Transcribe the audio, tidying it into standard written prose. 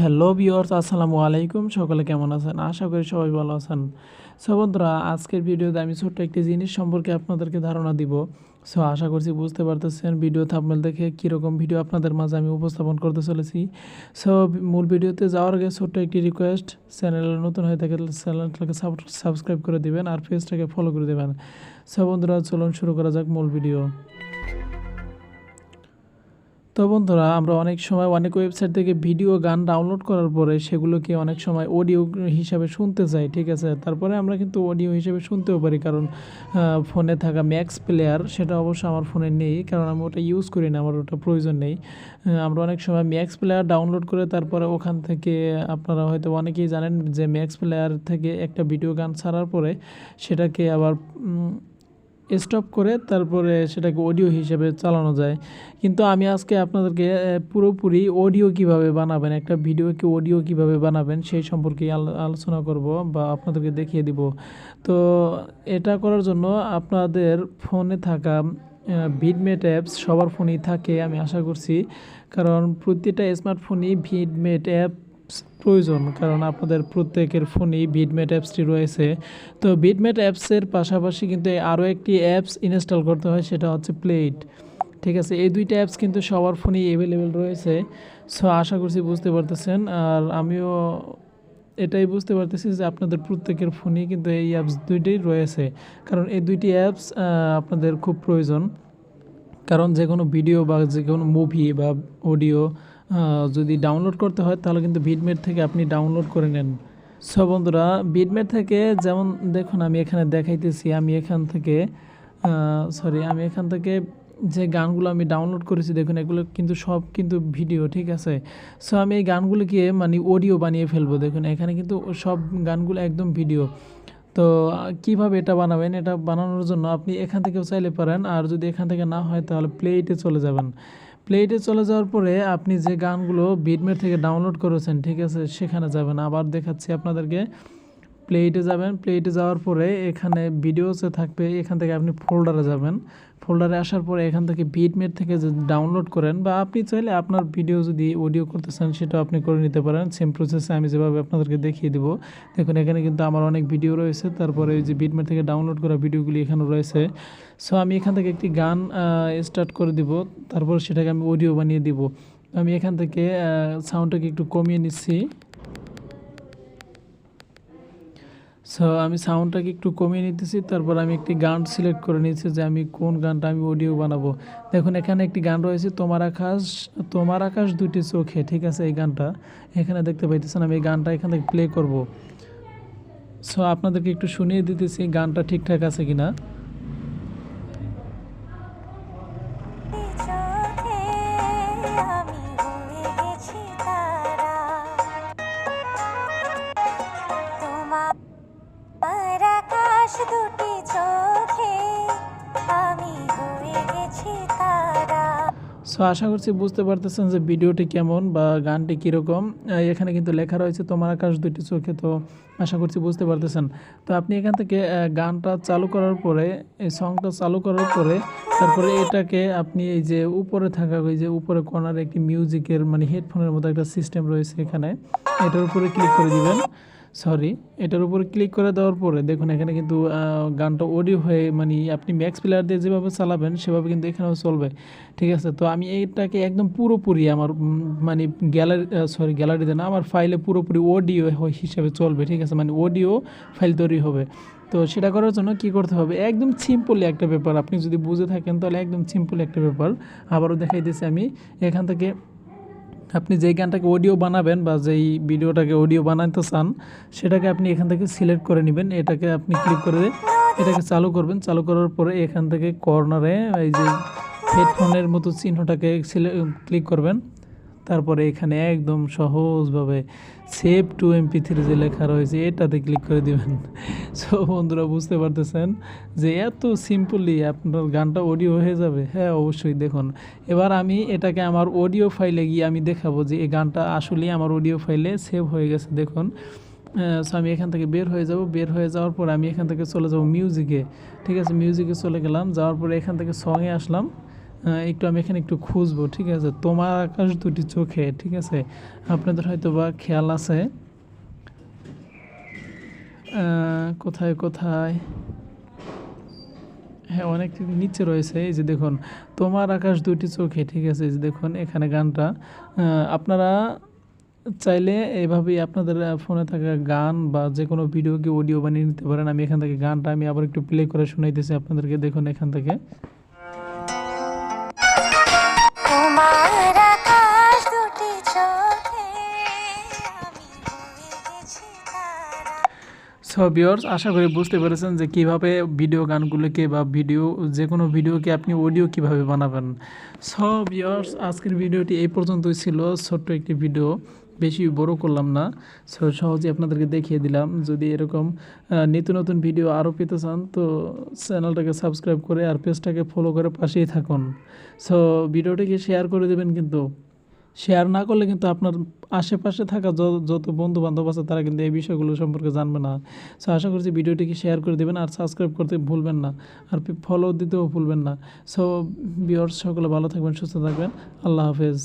Hello viewers, আসসালামু আলাইকুম। সকলে কেমন আছেন? আশা করি সবাই ভালো আছেন। সো বন্ধুরা, আজকের ভিডিওতে আমি ছোট্ট একটি জিনিস সম্পর্কে আপনাদেরকে ধারণা দিব। সো আশা করছি বুঝতে পারতেছেন ভিডিও থাম্বনেল দেখে কীরকম ভিডিও আপনাদের মাঝে আমি উপস্থাপন করতে চলেছি। সো মূল ভিডিওতে যাওয়ার আগে ছোট্ট একটি রিকোয়েস্ট, চ্যানেলে নতুন হয়ে থাকলে চ্যানেলটাকে সাবস্ক্রাইব করে দিবেন আর পেজটাকে ফলো করে দেবেন। সো বন্ধুরা, চলুন শুরু করা যাক মূল ভিডিও। তো বন্ধুরা, আমরা অনেক সময় অনেক ওয়েবসাইট থেকে ভিডিও গান ডাউনলোড করার পরে সেগুলোকে অনেক সময় অডিও হিসাবে শুনতে চাই, ঠিক আছে। তারপরে আমরা কিন্তু অডিও হিসেবে শুনতেও পারি, কারণ ফোনে থাকা ম্যাক্স প্লেয়ার সেটা অবশ্য আমার ফোনে নেই, কারণ আমি ওটা ইউজ করি না, আমার ওটা প্রয়োজন নেই। আমরা অনেক সময় ম্যাক্স প্লেয়ার ডাউনলোড করে তারপরে ওখান থেকে, আপনারা হয়তো অনেকেই জানেন যে ম্যাক্স প্লেয়ার থেকে একটা ভিডিও গান ছাড়ার পরে সেটাকে আবার স্টপ করে তারপরে সেটাকে অডিও হিসেবে চালানো যায়। কিন্তু আমি আজকে আপনাদেরকে পুরোপুরি অডিও কিভাবে বানাবেন, একটা ভিডিওকে অডিও কিভাবে বানাবেন সেই সম্পর্কে আলোচনা করব বা আপনাদেরকে দেখিয়ে দিব। তো এটা করার জন্য আপনাদের ফোনে থাকা ভিডমেট অ্যাপস সবার ফোনেই থাকে আমি আশা করছি, কারণ প্রতিটা স্মার্টফোনই ভিডমেট অ্যাপ প্রয়োজন, কারণ আপনাদের প্রত্যেকের ফোনেই ভিডমেট অ্যাপসটি রয়েছে। তো ভিডমেট অ্যাপসের পাশাপাশি কিন্তু আরও একটি অ্যাপস ইনস্টল করতে হয়, সেটা হচ্ছে প্লেইট, ঠিক আছে। এই দুইটা অ্যাপস কিন্তু সবার ফোনেই অ্যাভেলেবেল রয়েছে। সো আশা করছি বুঝতে পারতেছেন, আর আমিও এটাই বুঝতে পারতেছি যে আপনাদের প্রত্যেকের ফোনেই কিন্তু এই অ্যাপস দুইটাই রয়েছে, কারণ এই দুইটি অ্যাপস আপনাদের খুব প্রয়োজন। কারণ যে কোনো ভিডিও বা যে কোনো মুভি বা অডিও যদি ডাউনলোড করতে হয় তাহলে কিন্তু ভিডমেট থেকে আপনি ডাউনলোড করে নেন। সো বন্ধুরা, ভিডমেট থেকে যেমন দেখুন আমি এখানে দেখাইতেছি, আমি এখান থেকে যে গানগুলো আমি ডাউনলোড করেছি দেখুন, এগুলো কিন্তু সব কিন্তু ভিডিও, ঠিক আছে। সো আমি এই গানগুলোকে মানে অডিও বানিয়ে ফেলবো। দেখুন এখানে কিন্তু সব গানগুলো একদম ভিডিও। তো কিভাবে এটা বানাবেন, এটা বানানোর জন্য আপনি এখান থেকেও চাইলে পারেন, আর যদি এখান থেকে না হয় তাহলে প্লেইটে চলে যাবেন। প্লেইটে চলে যাওয়ার পরে আপনি যে গানগুলো ভিডমেট থেকে ডাউনলোড করেছেন, ঠিক আছে, সেখানে যাবেন। আবার দেখাচ্ছি আপনাদেরকে, প্লেইটে যাবেন। প্লেইটে যাওয়ার পরে এখানে ভিডিওসে থাকবে, এখান থেকে আপনি ফোল্ডারে যাবেন। ফোল্ডারে আসার পরে এখান থেকে ভিডমেট থেকে যে ডাউনলোড করেন, বা আপনি চাইলে আপনার ভিডিও যদি অডিও করতে চান সেটাও আপনি করে নিতে পারেন, সেম প্রসেসে আমি যেভাবে আপনাদেরকে দেখিয়ে দিব। দেখুন এখানে কিন্তু আমার অনেক ভিডিও রয়েছে, তারপরে ওই যে ভিডমেট থেকে ডাউনলোড করা ভিডিওগুলি এখানে রয়েছে। সো আমি এখান থেকে একটি গান স্টার্ট করে দিব, তারপর সেটাকে আমি অডিও বানিয়ে দিব। আমি এখান থেকে সাউন্ডটাকে একটু কমিয়ে নিচ্ছি। সো আমি সাউন্ডটাকে একটু কমিয়ে নিতেছি, তারপর আমি একটি গান সিলেক্ট করে নিচ্ছি যে আমি কোন গানটা আমি অডিও বানাবো। দেখুন এখানে একটি গান রয়েছে, তোমার আকাশ দুটি চোখে, ঠিক আছে। এই গানটা এখানে দেখতে পাইতেছেন, আমি এই গানটা এখান থেকে প্লে করব। সো আপনাদেরকে একটু শুনিয়ে দিতেছি গানটা ঠিকঠাক আছে কিনা। সো আশা করছি বুঝতে পারতেছেন যে ভিডিওটি কেমন বা গানটি কীরকম। এখানে কিন্তু লেখা রয়েছে তোমার আকাশ দুটি চোখে, তো আশা করছি বুঝতে পারতেছেন। তো আপনি এখান থেকে গানটা চালু করার পরে, এই সংটা চালু করার পরে তারপরে এটাকে আপনি এই যে উপরে থাকা, ওই যে উপরে কর্নারে একটি মিউজিকের মানে হেডফোনের মতো একটা সিস্টেম রয়েছে, এখানে এটার উপরে ক্লিক করে দিবেন। এটার উপরে ক্লিক করে দেওয়ার পরে দেখুন এখানে কিন্তু গানটা অডিও হয়ে, মানে আপনি ম্যাক্স প্লেয়ার দিয়ে যেভাবে চালাবেন সেভাবে কিন্তু এখানেও চলবে, ঠিক আছে। তো আমি এইটাকে একদম পুরোপুরি আমার মানে গ্যালারিতে না, আমার ফাইলে পুরোপুরি অডিও হিসেবে চলবে, ঠিক আছে, মানে অডিও ফাইল তৈরি হবে। তো সেটা করার জন্য কি করতে হবে, একদম সিম্পলি একটা ব্যাপার, আপনি যদি বুঝে থাকেন তাহলে একদম সিম্পল একটা ব্যাপার আবারও দেখাই দিচ্ছি আমি। এখান থেকে আপনি যেই গানটাকে অডিও বানাবেন বা যেই ভিডিওটাকে অডিও বানাতে চান সেটাকে আপনি এখান থেকে সিলেক্ট করে নেবেন। এটাকে আপনি ক্লিক করে এটাকে চালু করবেন। চালু করার পরে এখান থেকে কর্নারে এই যে হেডফোনের মতো চিহ্নটাকে ক্লিক করবেন। তারপরে এখানে একদম সহজভাবে সেভ টু MP3 যে লেখা রয়েছে এটাতে ক্লিক করে দিবেন। সো বন্ধুরা, বুঝতে পারতেছেন যে এত সিম্পলি আপনার গানটা অডিও হয়ে যাবে। হ্যাঁ অবশ্যই, দেখুন এবার আমি এটাকে আমার অডিও ফাইলে গিয়ে আমি দেখাবো যে এই গানটা আসলেই আমার অডিও ফাইলে সেভ হয়ে গেছে, দেখুন। সো আমি এখান থেকে বের হয়ে যাব। বের হয়ে যাওয়ার পর আমি এখান থেকে চলে যাব মিউজিকে, ঠিক আছে। মিউজিকে চলে গেলাম, যাওয়ার পরে এখান থেকে সংয়ে আসলাম। একটু আমি এখানে একটু খুঁজবো, ঠিক আছে। তোমার আকাশ দুটি চোখে, ঠিক আছে, আপনাদের হয়তো বা খেয়াল আছে কোথায় কোথায়, হ্যাঁ অনেক নিচে রয়েছে। এই যে দেখুন, তোমার আকাশ দুটি চোখে, ঠিক আছে, এই যে দেখুন এখানে গানটা। আপনারা চাইলে এভাবেই আপনাদের ফোনে থাকা গান বা যে কোনো ভিডিওকে অডিও বানিয়ে নিতে পারেন। আমি এখান থেকে গানটা আমি আবার একটু প্লে করে শোনাইতেছি আপনাদেরকে, দেখুন এখান থেকে। তোমার আকাশ দুটি চোখে আমি হয়ে গেছি তারা। সো ভিউয়ার্স, আশা করি বুঝতে পেরেছেন যে কিভাবে ভিডিও গানগুলোকে বা ভিডিও যে কোনো ভিডিওকে আপনি অডিও কিভাবে বানাবেন। সো ভিউয়ার্স, আজকের ভিডিওটি এই পর্যন্তই ছিল, ছোট্ট একটি ভিডিও, বেশি বড় করলাম না। সো সহজে আপনাদেরকে দেখিয়ে দিলাম। যদি এরকম নিত্য নতুন ভিডিও আরও পেতে চান তো চ্যানেলটাকে সাবস্ক্রাইব করে আর পেজটাকে ফলো করে পাশেই থাকুন। সো ভিডিওটিকে শেয়ার করে দেবেন, কিন্তু শেয়ার না করলে কিন্তু আপনার আশেপাশে থাকা যত বন্ধু বান্ধব আছে তারা কিন্তু এই বিষয়গুলো সম্পর্কে জানবে না। সো আশা করছি ভিডিওটিকে শেয়ার করে দেবেন আর সাবস্ক্রাইব করতে ভুলবেন না, আর ফলো দিতেও ভুলবেন না। সো ভিউয়ার্স, সকলে ভালো থাকবেন, সুস্থ থাকবেন। আল্লাহ হাফেজ।